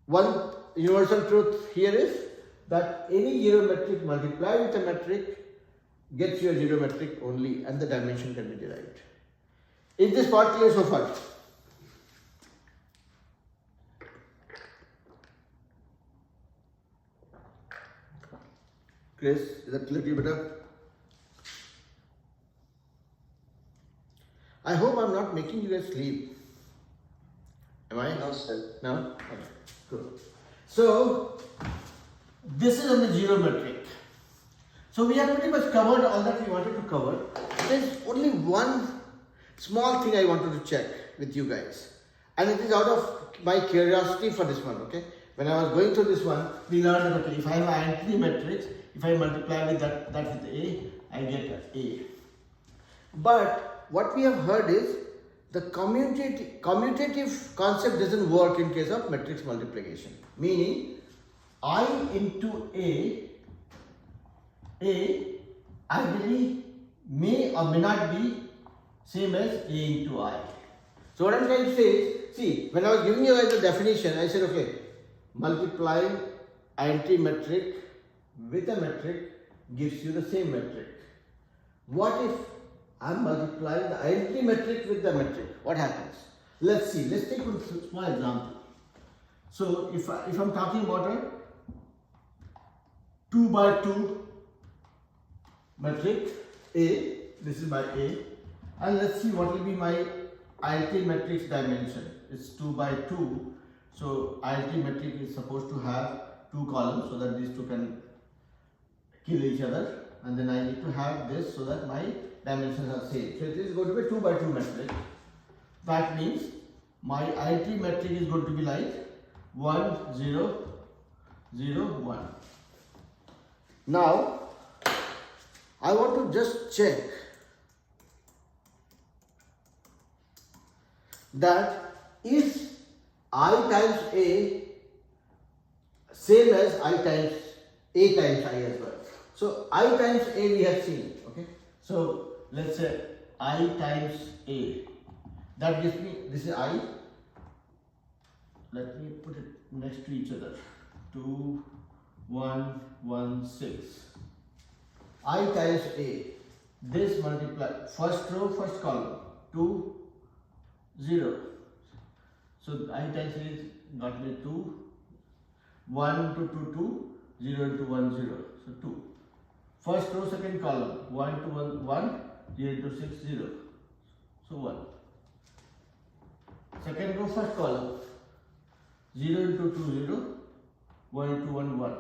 one universal truth here is that any 0 metric multiplied with a metric gets your 0 metric only, and the dimension can be derived. Is this part clear so far? Chris, is that clear better? I hope I'm not making you guys sleep. Am I? No, sir. No? Okay, good. So, this is on the 0 metric. So, we have pretty much covered all that we wanted to cover. There's only one small thing I wanted to check with you guys. And it is out of my curiosity for this one, okay? When I was going through this one, we learned that, okay, if I have an entry matrix, if I multiply with that with A, I get A. But what we have heard is the commutative concept doesn't work in case of matrix multiplication. Meaning, I into A ideally may or may not be same as A into I. So what I'm trying to say is, see, when I was giving you guys the definition, I said, okay, multiplying entry metric with a metric gives you the same metric. What if I'm multiplying the entry metric with the metric? What happens? Let's see. Let's take one small example. So if I'm talking about a 2 by 2 metric A, this is my A, and let's see what will be my entry matrix dimension. It's 2 by 2. So entry metric is supposed to have 2 columns so that these two can kill each other, and then I need to have this so that my dimensions are same. So it is going to be 2 by 2 metric. That means my entry metric is going to be like 1 0 0 1. Now I want to just check that is I times A same as I times A times I as well. So I times A we have seen, okay. So let's say I times A, that gives me, this is I, let me put it next to each other, 2 1 1 6. I times A, this multiply, first row, first column, 2 0. So I times A got me 2, 1 to 2 2, 0 into 1 0, so 2. First row, second column, 1 to 1 1, 0 into 6 0, so 1. Second row, first column, 0 into 2 0, 1 into 1 1,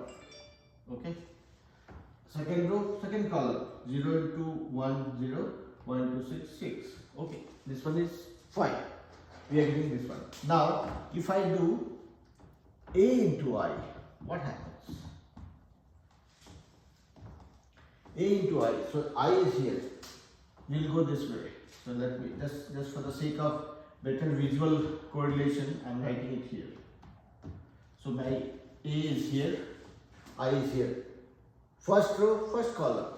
okay. Second row, second column, 0 into 1 0, 1 into 6 6, okay. This one is fine. We are getting this one. Now, if I do A into I, what happens? A into I, so I is here. We will go this way. So let me just for the sake of better visual correlation, I am writing it here. So my A is here, I is here. First row, first column,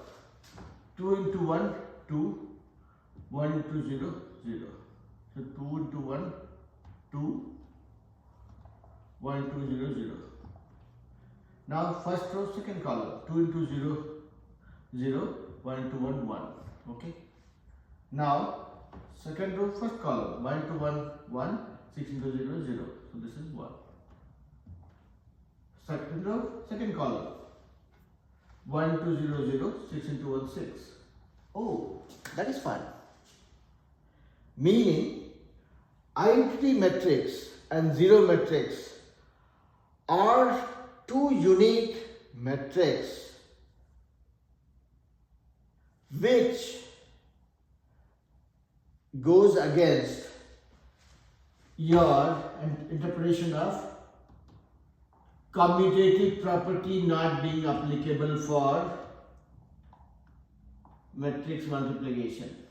2 into 1, 2, 1 2 0 0. So 2 into 1 2 1 2 0 0. Now first row second column 2 into 0 0 1 into 1 1. Okay. Now second row first column 1 into 1 1 6 into 0 0. So this is 1. Second row second column 1 2 0 0 6 into 1 6. Oh, that is fine. Meaning identity matrix and zero matrix are two unique matrices which goes against your interpretation of commutative property not being applicable for matrix multiplication.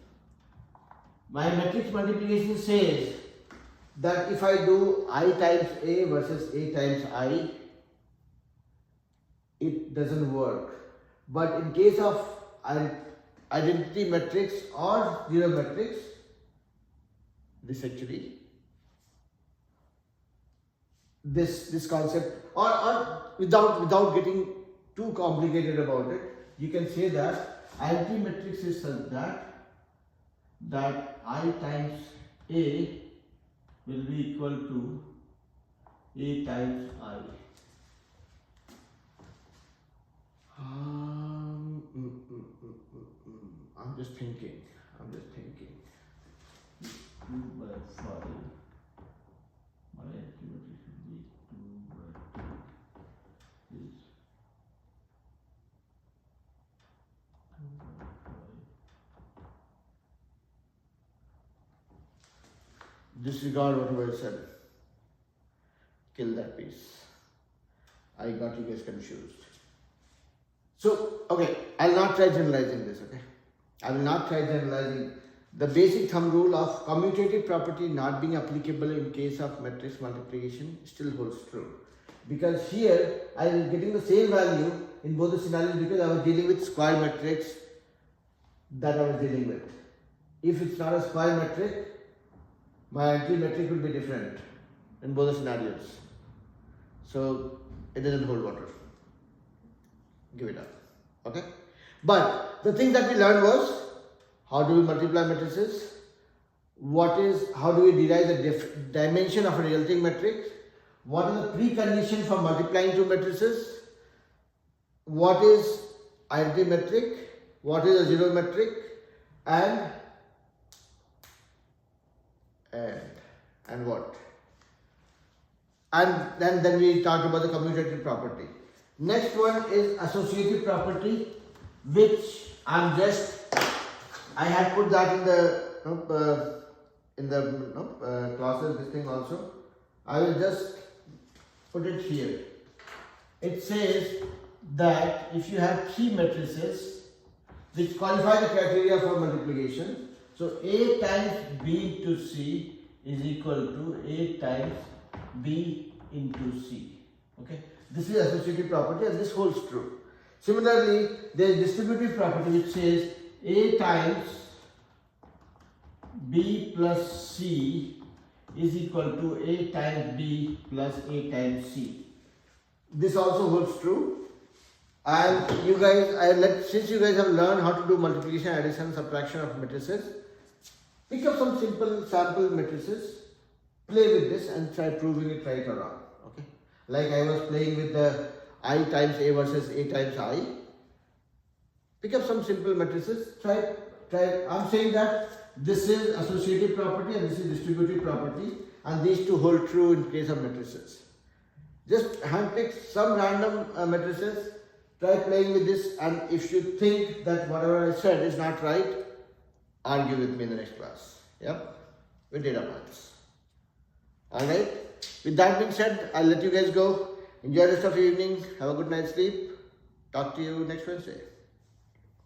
My matrix multiplication says that if I do I times A versus A times I, it doesn't work. But in case of identity matrix or zero matrix, this actually, this concept, or without getting too complicated about it, you can say that identity matrix is such that I times A will be equal to A times I. I'm just thinking. 2 by 5. My activity should be 2 by 2 is 2 by 5. Disregard whatever I said. Kill that piece. I got you guys confused. So, okay, I'll not try generalizing this, okay? I will not try generalizing. The basic thumb rule of commutative property not being applicable in case of matrix multiplication still holds true. Because here, I am getting the same value in both the scenarios because I was dealing with square matrix that I was dealing with. If it's not a square matrix, my anti-matrix will be different in both the scenarios. So, it doesn't hold water. Give it up. Okay? But the thing that we learned was how do we multiply matrices? How do we derive the dimension of a resulting matrix? What are the preconditions for multiplying two matrices? What is identity metric? What is a zero metric? And what? And then we talked about the commutative property. Next one is associative property, which I had put that in the classes, this thing also. I will just put it here. It says that if you have three matrices which qualify the criteria for multiplication, so A times B into C is equal to A times B into C. Okay, this is associative property and this holds true. Similarly, there is distributive property which says A times B plus C is equal to A times B plus A times C. This also holds true. And you guys, since you guys have learned how to do multiplication, addition, subtraction of matrices, pick up some simple sample matrices, play with this and try proving it right or wrong. Okay, like I was playing with the I times A versus A times I. Pick up some simple matrices, try. I'm saying that this is associative property and this is distributive property, and these two hold true in case of matrices. Just handpick some random matrices, try playing with this, and if you think that whatever I said is not right, argue with me in the next class. Yep, with data points. Alright, with that being said, I'll let you guys go. Enjoy the rest of your evening. Have a good night's sleep. Talk to you next Wednesday.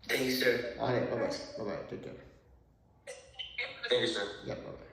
Thank you, sir. Alright, bye bye. Bye bye. Take care. Thank you, sir. Yeah, bye bye.